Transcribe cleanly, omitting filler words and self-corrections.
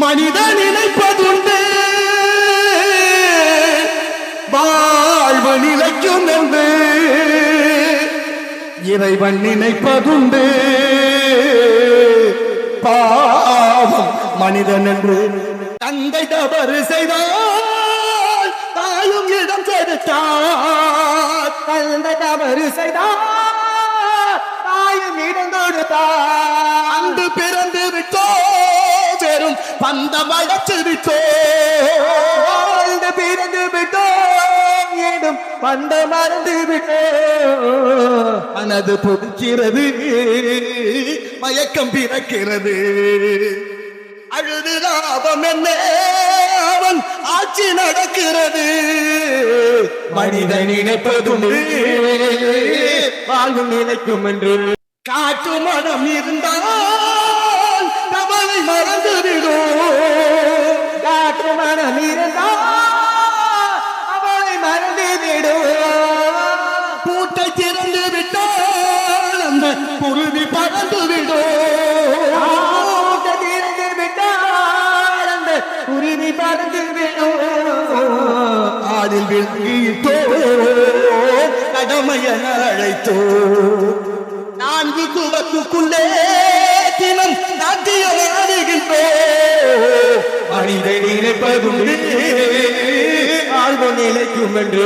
மனித நினைப்பதுண்டு வாழ்வு நிலைக்கும் என்று இறைவன் நினைப்பதுண்டு பாவம் மனிதன் என்று. தந்தை தவறு செய்தால் தாயும் இடம் கொடுத்தார், தந்தை தவறு செய்தால் தாயும் இடம் கொடுத்தார். அன்று பிறந்து விட்டோ வெறும் பந்தம் அழைத்து விட்டோ, அன்று பிறந்து விட்டோ ஏடும் பந்தம் மறந்து விட்டோ. மனது புதுக்கிறது, மயக்கம் பிறக்கிறது. அழுது லாபம் என்ன, அவன் ஆட்சி நடக்கிறது. மனிதன் நினைப்பதும் வாழ்வு நினைக்கும் என்று. காற்று மனம் இருந்தால் கவலை மறந்துவிடும், காற்று மனம் இருந்தால் அவளை மறந்துவிடும். பூட்டை திறந்து விட்டால் அந்த குருவி பறந்துவிடும், குருவி பறந்துவிடும். ஆடில் விழுத்தோ கடமைய அழைத்தோ, நான்கு குவத்துக்குள்ளே தினம் நாட்டியம் ஆடுகின்றோ. மனித நினைப்பதுண்டு வாழ்வு நிலைக்கும் என்று.